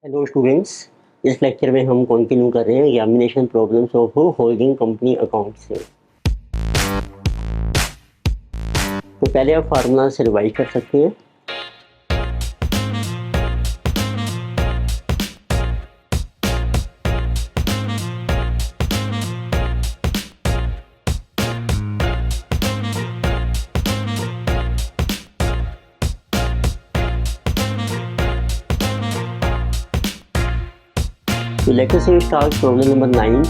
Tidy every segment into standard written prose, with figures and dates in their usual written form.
Hello students. इस lecture में हम कंटिन्यू कर रहे हैं examination problems of holding company account से। तो पहले आप फार्मूला से रिवाइज कर सकते हैं। तो let us start problem number 9।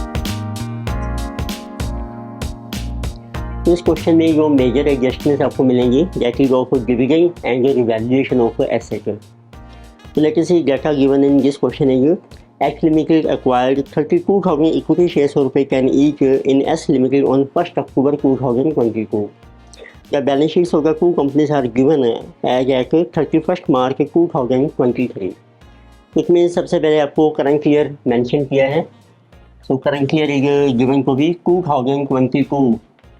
तो इस क्वेश्चन में जो मेजर एडजस्टमेंट्स आपको मिलेंगी that is of dividend and revaluation of asset. तो let us data given in this question is X Limited acquired 32,000 equity shares for ₹10 each in S Limited on 1st October 2022. The balance sheets of the two companies are given as at 31st March 2023. इसमें सबसे पहले आपको current year mention किया है। So current year is given को भी 2022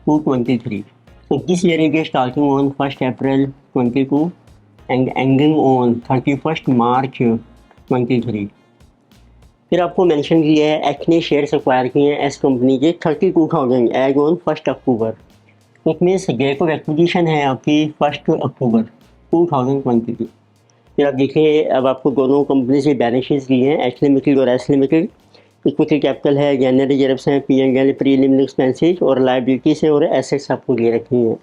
to 23। so this year is starting on 1st April 22 and ending on 31st March 23। फिर आपको मेंशन किया है एक्स ने शेयर्स एक्वायर किए हैं एस कंपनी के 32,000 as on 1st October. It means date of acquisition है आपकी 1st अक्टूबर 2022। फिर आप देखिए अब आपको दोनों कंपनी से बैलेंस शीट्स दी हैं एक्स लिमिटेड और एस लिमिटेड। इक्विटी कैपिटल है, जनरल रिजर्व्स हैं, P and L preliminary expenses और लायबिलिटीज हैं और एसेट्स आपको दे रखी हैं।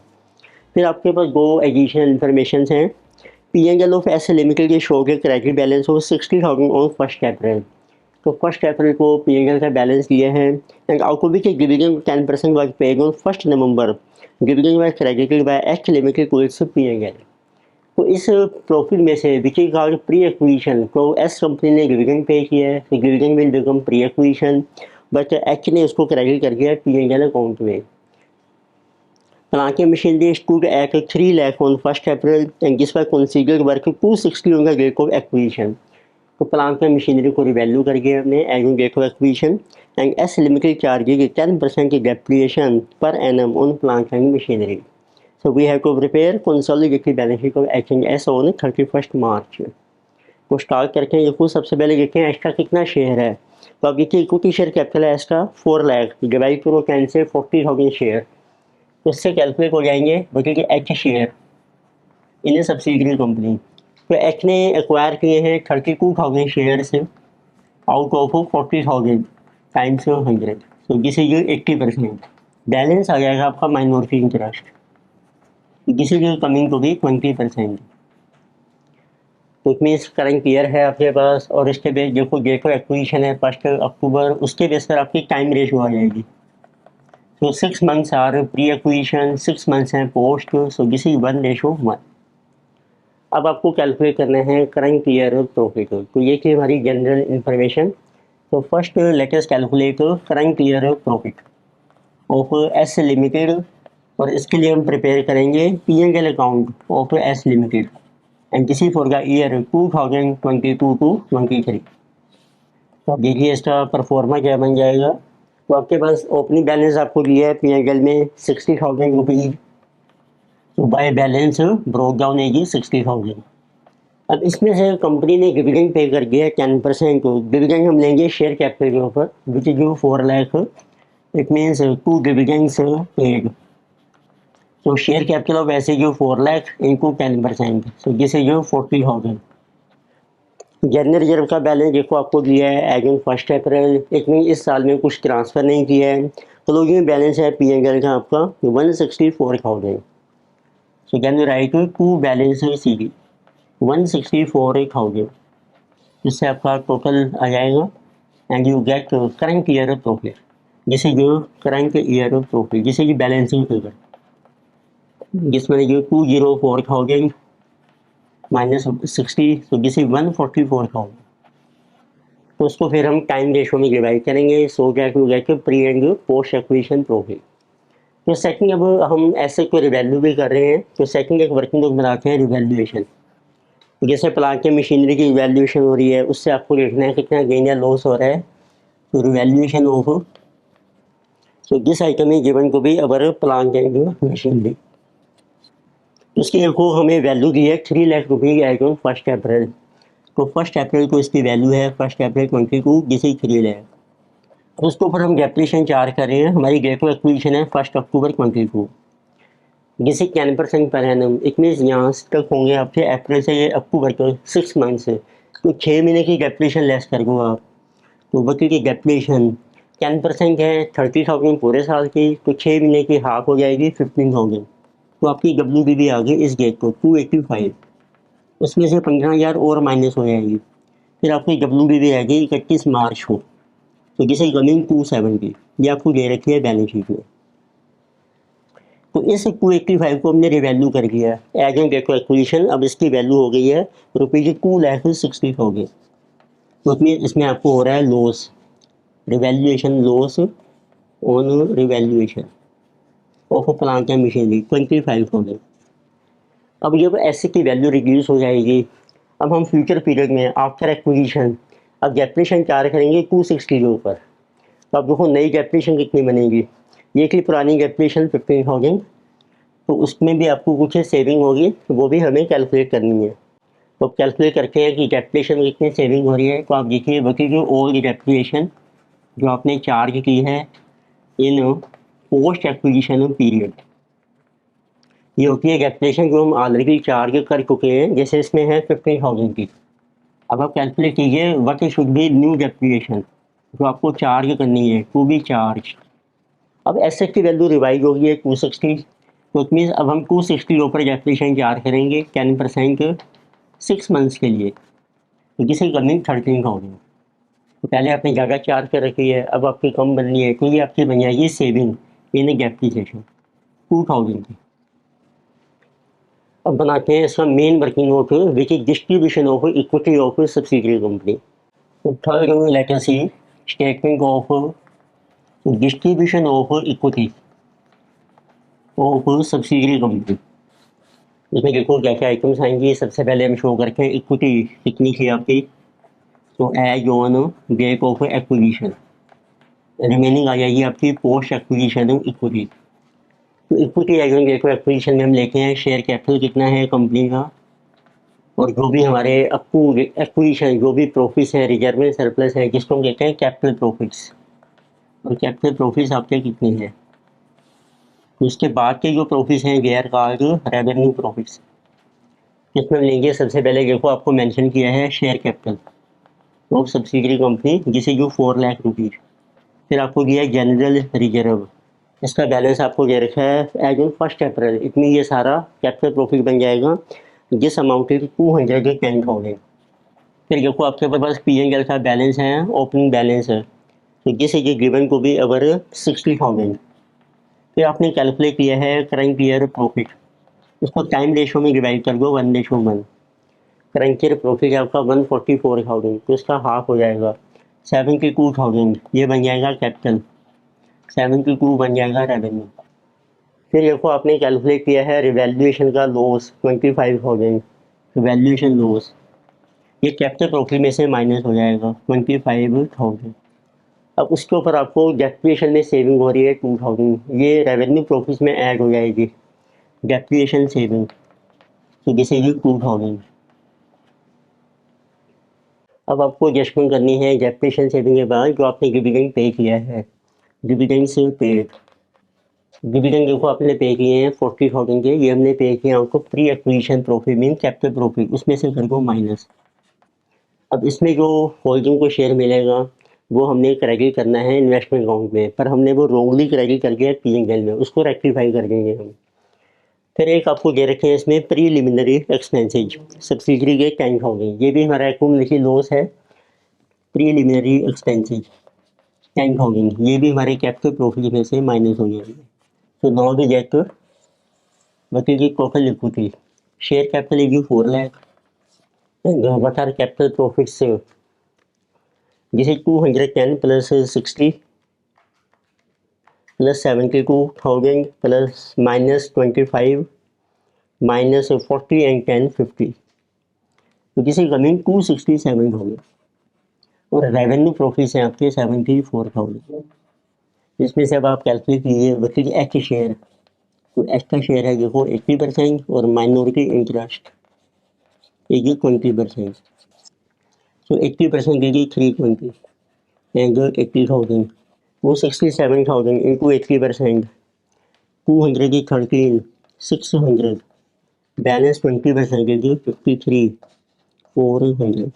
फिर आपके पास दो एडिशनल इन्फॉर्मेशन हैं। P and L of S limited के शो के क्रेडिट बैलेंस हो 60,000 ऑन 1st अप्रैल। तो 1st अप्रैल को पी एंड एल का बैलेंस दिया है and out of which dividend 10% was paid on 1st November. Dividend was credited by X limited to its P and L. तो इस profit में से which is called pre acquisition, तो S company ने dividend pay किया है, तो dividend will become pre acquisition, but H ने उसको क्रेडिट कर दिया पी एंड एल अकाउंट में। Plant and machinery stood at 3 lakh on 1st April and this was considered worth 260 on the date of acquisition. तो plant and machinery को revalue करके हमने as on date of acquisition and S limited charges 10% की depreciation per annum on plant and machinery. So we have to prepare consolidated balance sheet of H and S on 31st March. तो start करके देखो सबसे पहले देखते हैं S का कितना शेयर है। तो अब देखिए इक्विटी शेयर कैपिटल है एस का 4 लाख, डिवाइड करो 10 से 40,000 शेयर, तो इससे कैलकुलेट हो जाएंगे बल्कि H share in subsidiary company. तो एच ने एक्वायर किए हैं 32,000 शेयर से आउट ऑफ 40,000 टाइम्स 100, तो दिस इज 80%। बैलेंस आ जाएगा आपका minority interest, this is coming to be 20%। तो इट मीन्स करंट ईयर है आपके पास और इसके बेस देखो डेट ऑफ एक्विजिशन है 1st अक्टूबर, उसके बेस पर आपकी टाइम रेशियो आ जाएगी। तो 6 months are pre acquisition, 6 months हैं पोस्ट, सो दिस इज 1:1। अब आपको कैलकुलेट करना है करंट ईयर प्रॉफिट। तो ये थी हमारी जनरल इंफॉर्मेशन। तो first let us calculate current year profit of S limited और इसके लिए हम प्रिपेयर करेंगे P and L account of S limited and this is for the year 2022 to 23। तो अब देखिए इसका परफॉर्मा क्या बन जाएगा। तो आपके पास ओपनिंग बैलेंस आपको दिया है पी एंड एल में 60,000 रुपीज़। तो बाय बैलेंस ब्रोक डाउन है 60,000। अब इसमें से कंपनी ने डिविडेंड पे कर दिया 10% को। डिविडेंड हम लेंगे शेयर कैपिटल के ऊपर which is 4 lakh. It means 2 dividends paid. तो शेयर कैपिटल ऑफ ऐसे जो 4 lakh into 10%, so this is 40,000। General reserve का बैलेंस देखो आपको दिया है as on 1st April. It mean इस साल में कुछ ट्रांसफ़र नहीं किया है। क्लोजिंग बैलेंस है पी एंड एल का आपका 164,000। So can you write to balance सीधी 164,000, इससे आपका टोटल आ जाएगा and you get current year profit. This is current year profit, this is balancing figure, जिसमें जो 204,000 माइनस 60, सो दिस इज 144,000। तो उसको फिर हम टाइम रेशो में डिवाइड करेंगे, so that you get pre and post acquisition profit. तो second अब हम एसेट को रिवैल्यू भी कर रहे हैं, तो सेकंड एक वर्किंग नोट बनाते हैं रिवैल्यूएशन। जैसे प्लांट की मशीनरी की रिवैल्यूएशन हो रही है, उससे आपको देखना है कितना गेन या लॉस हो रहा है। तो revaluation of so this item is given to be our plant and machinery. उसकी देखो हमें वैल्यू दी है 3 लाख रुपये एज ऑन 1st अप्रैल। तो 1 अप्रैल को इसकी वैल्यू है 1 अप्रैल 22 जिसे 3 लाख। अब उसके ऊपर हम डेप्रिसिएशन चार्ज कर रहे हैं, हमारी डेट ऑफ एक्विजिशन है 1 अक्टूबर 22 जिसे 10% पर एनम। इट मीन्स यहाँ तक होंगे आपके अप्रैल से अक्टूबर के 6 मंथ से, तो 6 महीने की डेप्रिसिएशन लेस कर दो आप, तो वकील की डेप्रिसिएशन 10% है 30,000 पूरे साल की, तो 6 महीने की हाफ हो जाएगी 15,000। तो आपकी WBB आ गई इस डेट को 285, उसमें से 15,000 और माइनस हो जाएगी, फिर आपकी WBB आ गई 31 मार्च को, तो जिसे कमिंग 270 ये आपको दे रखी है बैलेंस शीट में। तो इस 285 को हमने रिवैल्यू कर दिया as on date of acquisition. अब इसकी वैल्यू हो गई है ₹2,60,000। तो इसमें आपको हो रहा है loss, revaluation loss on revaluation of plant and machinery 25,000। अब जब एसेट की वैल्यू रिड्यूस हो जाएगी, अब हम फ्यूचर पीरियड में आफ्टर एक्विजिशन अब डेप्रिसिएशन चार्ज करेंगे 260 के ऊपर। तो अब देखो नई डेप्रिसिएशन कितनी बनेगी, ये कि पुरानी डेप्रिसिएशन 15,000, तो उसमें भी आपको कुछ सेविंग होगी, तो वो भी हमें कैलकुलेट करनी है। तो कैलकुलेट करते हैं कि डेप्रिसिएशन में कितनी सेविंग हो रही है। तो आप देखिए वकील जो ओल्ड डेप्रिसिएशन जो आपने चार्ज की है इन पोस्ट एक्विजिशन पीरियड, ये होती है डेप्रिसिएशन जो हम ऑलरेडी चार्ज कर चुके हैं, जैसे इसमें है 15,000 की। अब आप कैलकुलेट कीजिए what should be new depreciation जो आपको चार्ज करनी है टू बी चार्ज। अब एसेट की वैल्यू रिवाइज होगी है 260, तो इट मीन्स अब हम 260 के ऊपर डेप्रिसिएशन चार्ज करेंगे 10% 6 मंथ्स के लिए, तो जिसे कमिंग 13,000। तो पहले आपने ज़्यादा चार्ज कर रखी है, अब आपकी कम बननी है, तो ये आपकी बन जाएगी सेविंग इन डेप्रिसिएशन 2,000 की। अब बनाते हैं इसका main working note which is distribution of equity of subsidiary company. तो third let us see statement of distribution of equity of subsidiary company. इसमें देखो क्या क्या आइटम्स आएंगी। सबसे पहले हम शो करते हैं इक्विटी कितनी थी आपकी, तो as on date of acquisition remaining आ जाएगी आपकी पोस्ट एक्विजिशन इक्विटी। तो equity as on date of acquisition में हम लेते हैं शेयर कैपिटल कितना है कंपनी का, और जो भी हमारे एक्विजिशन जो भी प्रॉफिट्स है रिजर्व में सरप्लस है जिसको हम कहते हैं कैपिटल प्रॉफिट्स, और कैपिटल प्रॉफिट्स आपके कितने हैं। तो इसके बाद के जो प्रॉफिट्स हैं गैर कार्ड रेवेन्यू प्रॉफिट्स, इसमें हम लेंगे सबसे पहले देखो आपको मेंशन किया है share capital of subsidiary company जिसे जो 4 लाख रुपीज़, फिर आपको दिया है जनरल रिजर्व, इसका बैलेंस आपको दे रखा है एज ऑन 1 अप्रैल। इतनी ये सारा कैपिटल प्रॉफिट बन जाएगा जिस अमाउंट की 210,000। फिर देखो आपके पास P&L का बैलेंस है, ओपनिंग बैलेंस है, तो जिस ये गिवन को भी अगर 60,000। फिर आपने कैलकुलेट किया है करंट ईयर प्रॉफिट, इसको टाइम रेशो में डिवाइड कर दो 1:1। करंट ईयर प्रॉफिट आपका 144,000, तो इसका हाफ हो जाएगा 72,000, ये बन जाएगा कैपिटल, 72 बन जाएगा रेवेन्यू। फिर देखो आपने कैलकुलेट किया है रिवैल्यूएशन का लॉस 25,000, रिवैल्यूएशन लॉस ये कैपिटल प्रॉफिट में से माइनस हो जाएगा 25,000। अब उसके ऊपर आपको डेप्रिसिएशन में सेविंग हो रही है 2,000, ये रेवेन्यू प्रॉफिट में ऐड हो जाएगी डेप्रिसिएशन सेविंग, तो जैसे ये 2,000। अब आपको एडजस्टमेंट करनी है डेप्रिसिएशन सेविंग के बाद जो आपने डिविडेंड पे किया है, डिविडेंड से पेड। डिविडेंड देखो आपने पे किए हैं 40,000 के, ये हमने पे किए आपको pre acquisition profit mean capital profit, उसमें से कर दो माइनस। अब इसमें जो होल्डिंग को शेयर मिलेगा वो हमने क्रेडिट करना है इन्वेस्टमेंट अकाउंट में, पर हमने वो रोंगली क्रेडिट कर दिया P&L में, उसको रेक्टिफाई कर देंगे हम। फिर एक आपको दे रखे हैं इसमें प्रीलिमिनरी एक्सपेंसेज सब्सिडियरी के 10,000, ये भी हमारा एक्यूमुलेटेड लॉस है। प्रीलिमिनरी एक्सपेंसेज 10,000 ये भी हमारे कैपिटल प्रॉफिट में से माइनस हो जाएंगे। तो नाउ वी गेट वकील की total equity, share capital is 4 lakh, what are capital profits जिसे 210 plus 60 plus 72,000 plus minus 25 minus 40 and 10 50, तो जिसे कमिंग 267,000। और रेवेन्यू प्रॉफिट्स हैं आपके 74,000। इसमें से अब आप कैलकुलेट कीजिए वकील एच शेयर, तो एच का शेयर है देखो 80% और माइनॉरिटी इंटरेस्ट ये 20%। So 80% will be 320 and 80,000. 267,000 into 80%. 213, 600. Balance 20% will be 53, 400.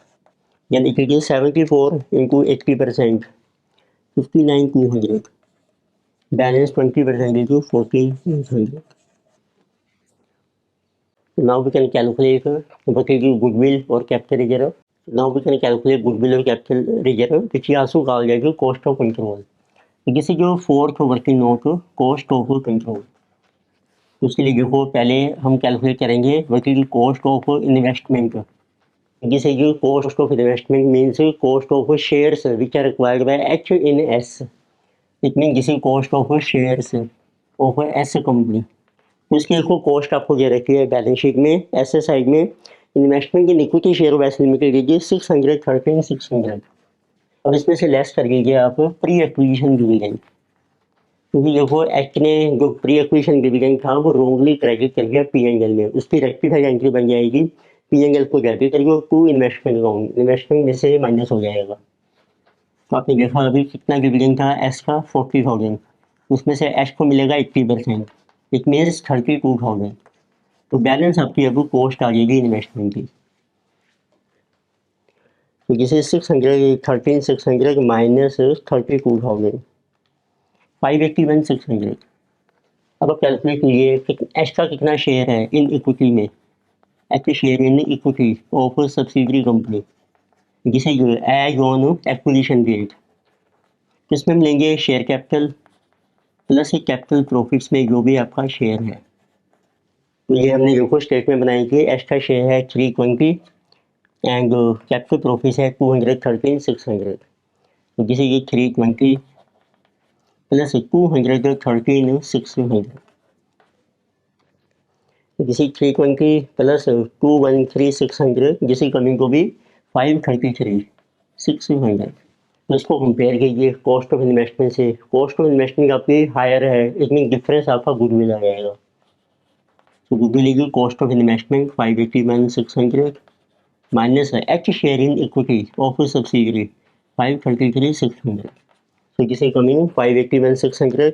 Then it will be 74 into 80%. 59, 200. Balance 20% will be 14,800. Now we can calculate what is the goodwill or capital reserve. Now we can calculate goodwill or capital reserve, which is also called as cost of control. This is जो fourth working note cost of control. उसके लिए देखो पहले हम calculate करेंगे what is the cost of investment. This is the cost of investment means cost of shares which are acquired by H in S. It means this is cost of shares of S company. उसकी देखो cost आपको दे रखी है balance sheet में. ऐसे side में investment in equity share of S limited लीजिए 613 600. अब इसमें से लेस कर लीजिए आप प्री एक्विजिशन डिविडेंड, क्योंकि देखो एक्ट ने जो प्री एक्विजिशन डिविडेंड था वो रोंगली क्रेडिट कर दिया पीएनएल में. उसकी रेक्टिफाइड एंट्री बन जाएगी पीएनएल को डेबिट करिए टू इन्वेस्टमेंट अकाउंट. इन्वेस्टमेंट में से माइनस हो जाएगा. तो आपने देखा अभी कितना डिविडेंड था एस का 40,000. उसमें से एस को मिलेगा 80%. It means 32,000. तो बैलेंस आपकी अब कॉस्ट आ जाएगी इन्वेस्टमेंट की. तो जैसे 613 माइनस 32,000 581 600. अब आप कैलकुलेट कीजिए एच का कितना शेयर है इन इक्विटी में. H share in equity of subsidiary company जिसे एज ऑन एक्विजिशन डेट. इसमें हम लेंगे share capital plus capital profits में जो भी आपका शेयर है. तो ये हमने जो स्टेटमेंट बनाई थी एच का शेयर है 320 एंड कैपिटल प्रॉफिट है 213 600. तो जिसे ये 320 प्लस 213 600. जिसे 320 प्लस 213 600 जिसे कमिंग को भी 533 600. तो इसको कंपेयर कीजिए कॉस्ट ऑफ इन्वेस्टमेंट से. कॉस्ट ऑफ इन्वेस्टमेंट आपकी हायर है, इसमें डिफरेंस आपका गुडविल आ जाएगा. तो गुडविल की cost of investment 581 600 minus H share in equity of subsidiary 533 600. तो जिसे कमिंग 581 600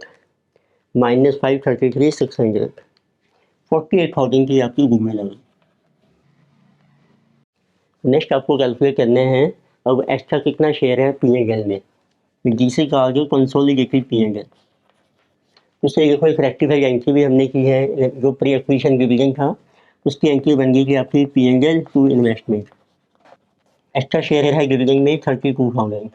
माइनस 533 600. 48,000 की आपकी गुडविल है. नेक्स्ट आपको कैलकुलेट करने हैं अब एक्स्ट्रा कितना शेयर है पीएनएल में, जिसे कहा गया कंसोलिडेटेड पीएनएल. उससे देखो एक रेक्टिफाइड एंट्री भी हमने की है. जो प्री एक्विजिशन डिविडेंड था उसकी एंट्री बन गई कि आपकी PNL to investment. Extra share है डिविडेंड में 32,000.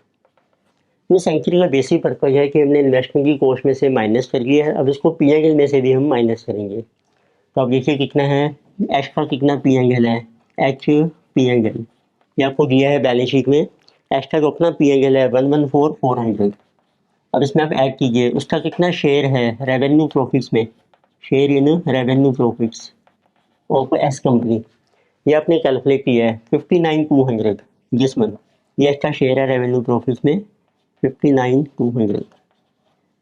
इस एंट्री का बेसिक पर्पज है कि हमने इन्वेस्टमेंट की कॉस्ट में से माइनस कर लिया है. अब इसको पीएनएल में से भी हम माइनस करेंगे. तो आप देखिए कितना है एच का कितना पीएनएल है. एच पीएनएल ये आपको दिया है बैलेंस शीट में. एच का जो अपना पीएनएल है 114,400. अब इसमें आप ऐड कीजिए उसका कितना शेयर है रेवेन्यू प्रॉफिट्स में. Share in revenue profits of S company ये आपने कैलकुलेट किया है 59,200 जिस मंथ. ये एक्स्ट्रा शेयर है रेवेन्यू प्रॉफिट्स में 59,200.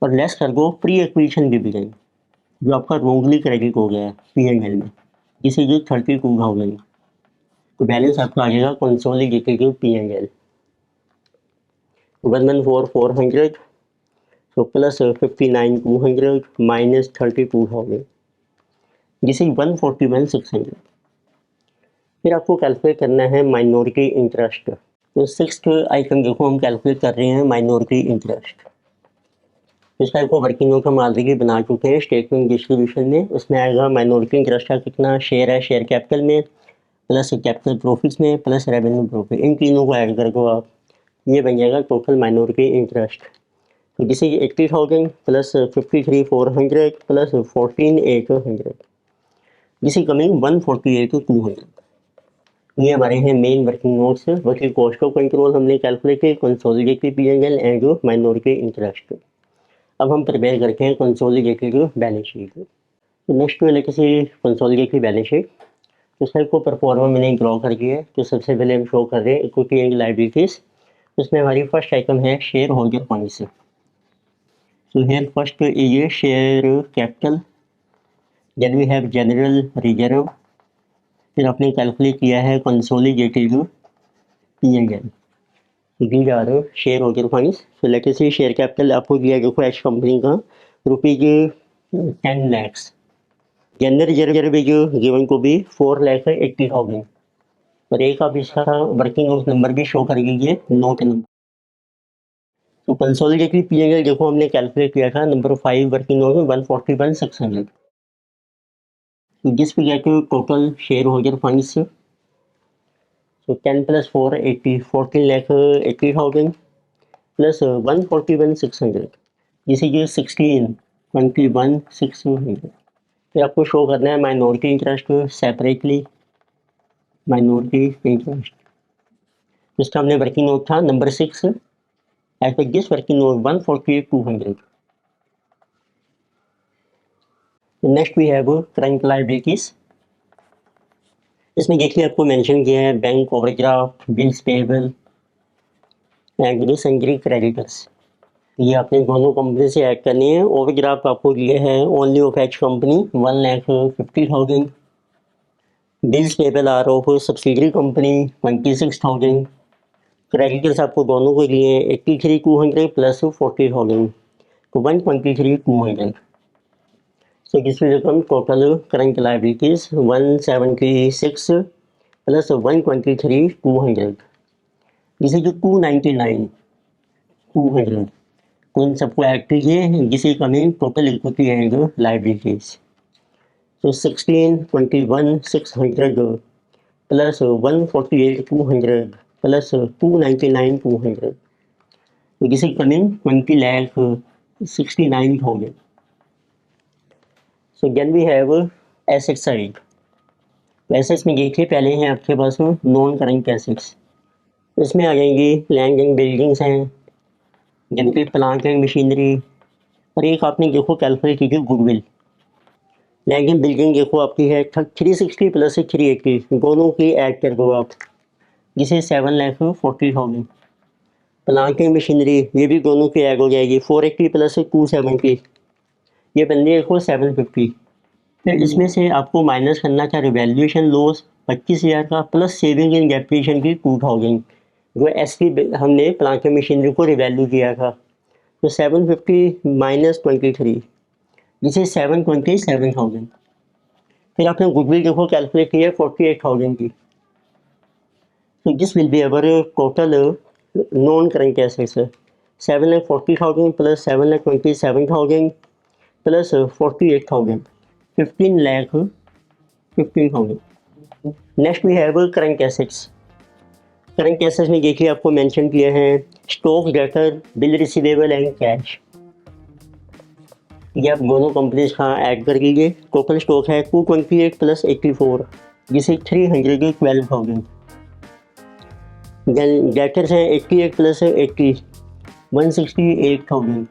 और लेस कर दो प्री एक्विजिशन डिविडेंड जो आपका रोंगली क्रेडिट हो गया है पीएनएल में, जिसे जो 32,000. तो बैलेंस आपका आ जाएगा कंसोलिडेटेड पीएनएल 114,400. तो प्लस 59,200 माइनस 32,000 जिसे 141,600. फिर आपको कैलकुलेट करना है माइनॉरिटी इंटरेस्ट. तो सिक्स्थ आइटम देखो हम कैलकुलेट कर रहे हैं माइनॉरिटी इंटरेस्ट. इस टाइप को वर्किंग नोट हम ऑलरेडी बना चुके हैं स्टेटमेंट डिस्ट्रीब्यूशन में. उसमें आएगा माइनॉरिटी इंटरेस्ट का कितना शेयर है शेयर कैपिटल में प्लस कैपिटल प्रॉफिट्स में प्लस रेवेन्यू प्रॉफिट. इन तीनों को ऐड कर दो आप. ये बन जाएगा टोटल माइनॉरिटी इंटरेस्ट. तो जिसे 80,000 प्लस 53,400 प्लस 14,800 जिसे कमिंग 148,200. ये हमारे हैं main working notes. Working cost of control हमने कैलकुलेट किया consolidated PNL and minority interest. अब हम प्रिपेयर करते हैं कंसोलिडेटेड बैलेंस शीट. तो नेक्स्ट में लेके से कंसोलिडेटेड बैलेंस शीट. तो सर को परफॉर्मा मैंने ड्रॉ कर दिया है. तो सबसे पहले हम शो कर रहे हैं इक्विटी एंड लायबिलिटीज. उसमें हमारी फर्स्ट आइटम है share holder funds. So here first is share capital, then we have general reserve. फिर आपने कैलकुलेट किया है consolidated P&L. These are share holder funds. So let us say share capital आपको दिया देखो एच कंपनी का rupees 10 lakhs. General reserve जो given को भी 4,80,000 और एक आप इसका वर्किंग नोट नंबर भी शो कर दीजिए नोट नंबर. तो कंसोलिडेटेड P&L देखो हमने कैलकुलेट किया था नंबर 5 वर्किंग नोट में 141,600. So this we get total shareholder funds. So 10 plus 4, 80, 14,80,000 plus 141,600. This is 16, 21,600. फिर आपको शो करना है minority interest separately. Minority interest जिसका हमने वर्किंग नोट था नंबर 6 as per this working note 148,200. Next we have current liabilities. इसमें देखिए आपको मेंशन किया है bank overdraft, bills payable and sundry creditors. ये आपने दोनों कंपनी से ऐड करनी है. ओवरड्राफ्ट आपको दिए हैं only of H company 1,50,000. Bills payable are of subsidiary company 26,000. Creditors आपको दोनों को लिए 83,200 प्लस 40,000 तो 123,200. So this will become total current liabilities 176 plus 123,200. This is 299,200. तो इन सबको ऐड कीजिए जिससे coming total equity and liabilities. So 16,21,600 plus 148,200 plus 299,200. So this is coming 20,69,000. So then we have asset side. Assets में देखिए पहले हैं आपके पास नॉन करंट एसेट्स. इसमें आ जाएंगी लैंड एंड बिल्डिंग्स हैं जिनके प्लांट एंड मशीनरी. और एक आपने देखो कैलकुलेट कीजिए गुडविल. लैंड एंड बिल्डिंग देखो आपकी है 360 प्लस 380 दोनों की ऐड कर दो आप जिसे 7,40,000. प्लांट एंड मशीनरी ये भी दोनों की ऐड हो जाएगी 480 प्लस 270 ये बंदे देखो 750. फिर इसमें से आपको माइनस करना था रिवैल्यूएशन लॉस 25,000 का प्लस सेविंग इन डेप्रिसिएशन की 2,000 जो एसपी हमने प्लांट एंड मशीनरी को रिवैल्यू किया था. तो 750 माइनस 23 जिसे 727,000. फिर आपने गुडविल देखो कैलकुलेट किया 48,000 की. तो this will be our total non current assets 7,40,000 plus 7,27,000 plus 48,000 15,15,000. Next we have current assets. Current assets में देखिए आपको मेंशन किए हैं stock debtor bill receivable and cash. ये आप दोनों कंपनीज का ऐड कर लीजिए. टोटल स्टॉक है 228 प्लस 84 जिसे 312,000. देन डेटर्स हैं 88 प्लस 80 168,000.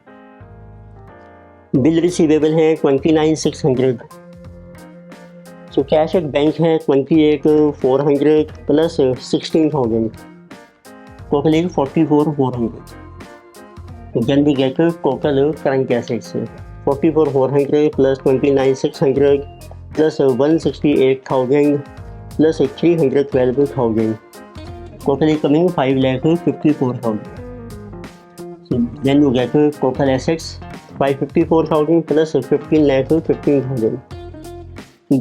बिल रिसीवेबल है 29,600. सो कैश एट बैंक है 28,400 plus 16,000 total 44,400. Then we get total current assets 44,400 plus 29,600 plus 168,000 plus 312,000 total coming 5,54,000. Then you get total assets 554,000 plus 15,15,000.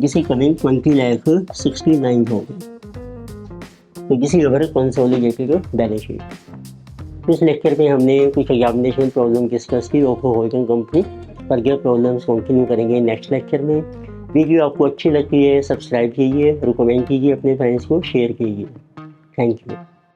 This is coming 20,69,000. तो this is our consolidated balance sheet. इस lecture में हमने कुछ examination problem discuss की ऑफो holding company पर. ये problems continue करेंगे next lecture में. वीडियो आपको अच्छी लगती है सब्सक्राइब कीजिए, रिकमेंड कीजिए, अपने फ्रेंड्स को शेयर कीजिए. Thank you.